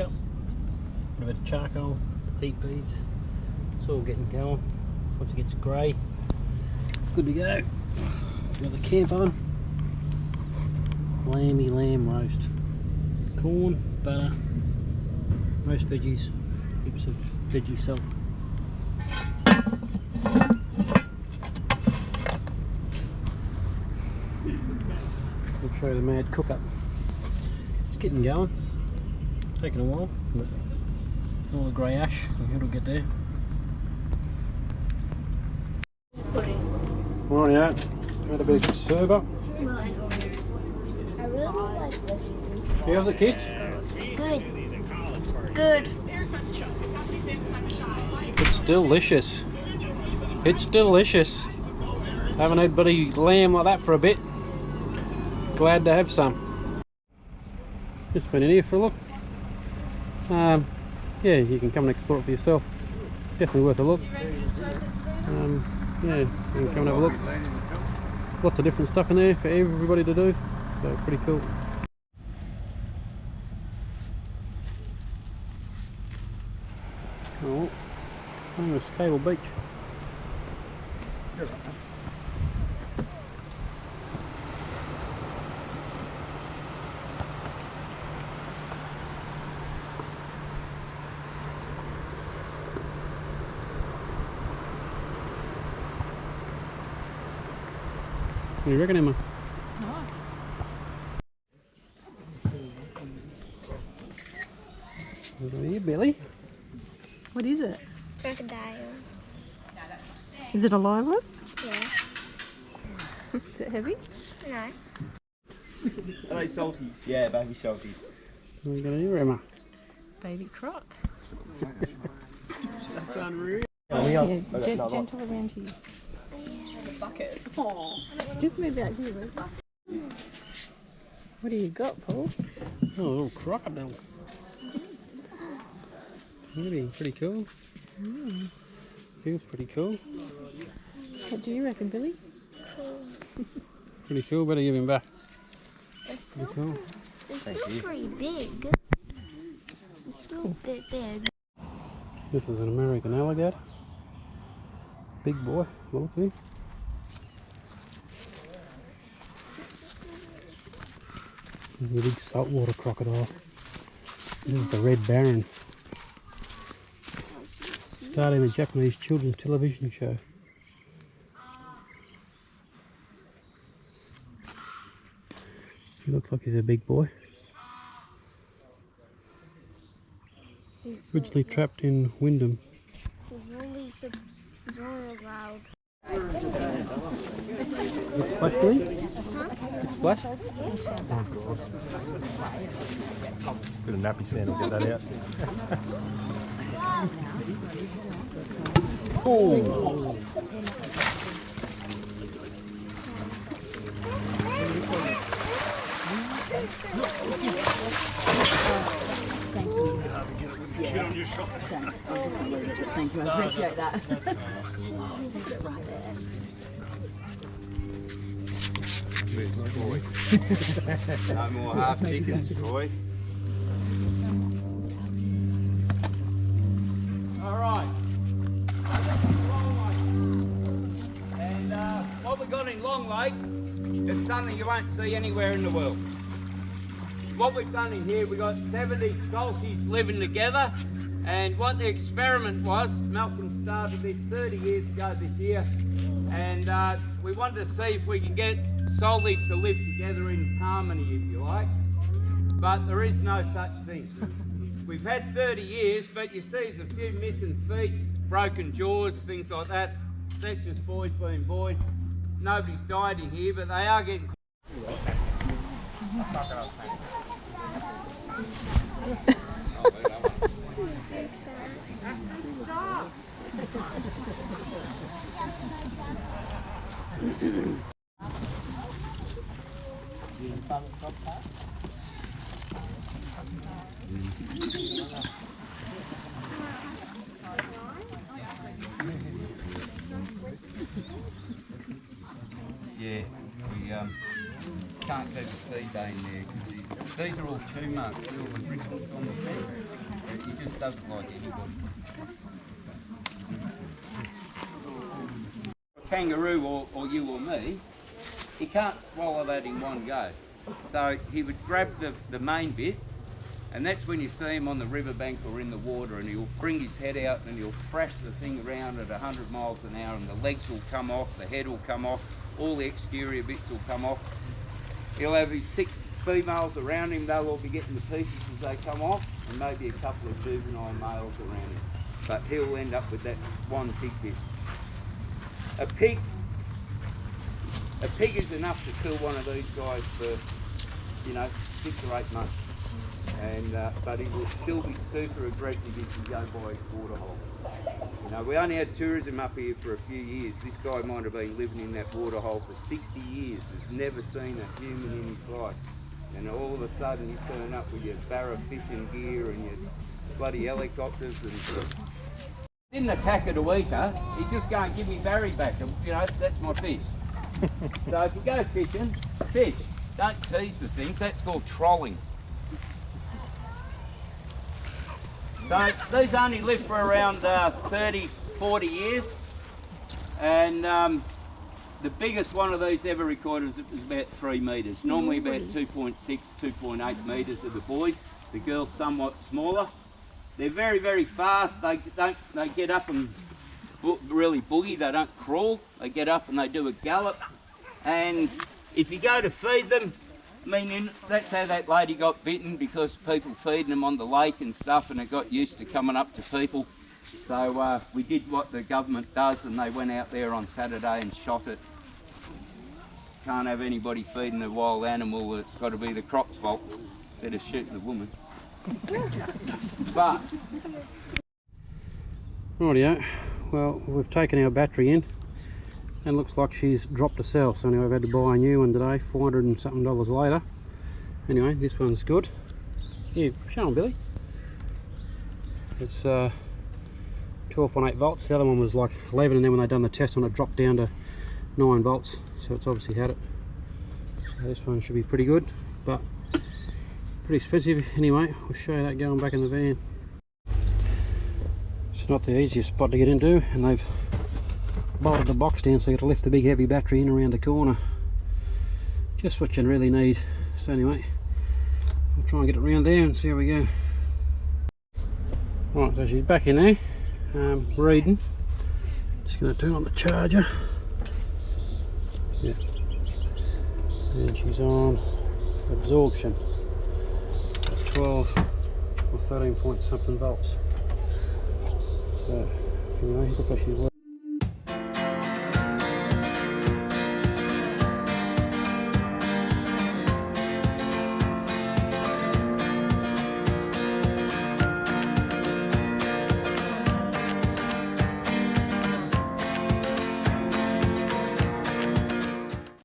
cooker, a bit of charcoal, heat beads. It's all getting going. Once it gets grey, good to go. Got the camp on. Lamb roast. Corn, butter, roast veggies, heaps of veggie salt. We'll show you the mad cook up. It's getting going. Taking a while, but all the grey ash, it'll get there. Rightio, had a bit of server. I really like this. How's it, kids? Good. Good. It's delicious. It's delicious. Haven't had bloody lamb like that for a bit. Glad to have some. Just been in here for a look. Yeah, you can come and explore it for yourself. Definitely worth a look. Yeah, you can come and have a look. Lots of different stuff in there for everybody to do. So pretty cool. Oh, famous Cable Beach. What do you reckon, Emma? Nice. What are you, Billy? What is it? Crocodile. Is it a live one? Yeah. Is it heavy? No. Are they salties? Yeah, baby salties. What are you going to do, Emma? Baby croc. That's unreal. Yeah, gentle around here. Bucket. Oh, just move out here, Liz. What do you got, Paul? Oh, a little crocodile. Pretty cool. Feels pretty cool. What do you reckon, Billy? Pretty cool. Better give him back. Pretty cool. It's still pretty big. It's still a bit big. This is an American alligator. Big boy. Look at him. The big saltwater crocodile. This is the Red Baron. Starting a Japanese children's television show. He looks like he's a big boy. Originally trapped in Wyndham. He's only allowed. It's splash, Billy? Huh? It's splash? Bit of nappy sand, I'll get that out. Oh! Get on your shot. Thanks. I was just going to leave it. Just thank you. I appreciate that. No more half chickens, Troy. Alright. And what we've got in Long Lake is something you won't see anywhere in the world. What we've done in here, we've got 70 salties living together, and what the experiment was, Malcolm started this 30 years ago this year, and we wanted to see if we can get salties to live together in harmony, if you like, but there is no such thing. We've had 30 years, but you see there's a few missing feet, broken jaws, things like that. That's just boys being boys. Nobody's died in here, but they are getting... Yeah, we can't keep a speed day in there because these are all 2 months. They're all the bristles on the fence. doesn't like anybody. A kangaroo or you or me, he can't swallow that in one go. So he would grab the main bit, and that's when you see him on the riverbank or in the water, and he'll bring his head out and he'll thrash the thing around at 100 miles an hour, and the legs will come off, the head will come off, all the exterior bits will come off. He'll have his 6 females around him, they'll all be getting the pieces as they come off, and maybe a couple of juvenile males around him. But he'll end up with that one pig bit. A pig is enough to kill one of these guys for, you know, 6 or 8 months. And but he will still be super aggressive if you go by his waterhole. You know, we only had tourism up here for a few years. This guy might have been living in that waterhole for 60 years. Has never seen a human in his life. And all of a sudden you turn up with your barra fishing gear and your bloody helicopters and stuff. Didn't attack her to eat her, he just go and give me Barry back. You know, that's my fish. So if you go fishing, fish. Don't tease the things, that's called trolling. So these only live for around 30, 40 years. And the biggest one of these ever recorded was about 3 metres. Normally about 2.6, 2.8 metres are the boys. The girls somewhat smaller. They're very, very fast. They get up and really boogie. They don't crawl. They get up and they do a gallop. And if you go to feed them, I mean, that's how that lady got bitten, because people feeding them on the lake and stuff, and it got used to coming up to people. So we did what the government does, and they went out there on Saturday and shot it. Can't have anybody feeding a wild animal. It's got to be the Croc's fault instead of shooting the woman. But Rightio, well, we've taken our battery in and looks like she's dropped herself, so anyway I've had to buy a new one today, $400 and something later. Anyway, this one's good. Yeah, show them, Billy. It's 12.8 volts, the other one was like 11, and then when they done the test on it dropped down to 9 volts, so it's obviously had it. So this one should be pretty good, but pretty expensive. Anyway, we'll show you that going back in the van. It's not the easiest spot to get into, and they've bolted the box down so you got to lift the big heavy battery in around the corner. Just what you really need. So anyway, we'll try and get it around there and see how we go. Right, so she's back in there, reading. Just going to turn on the charger. Yeah. And she's on absorption at 12 or 13 point something volts. So anyway, looks like she's working.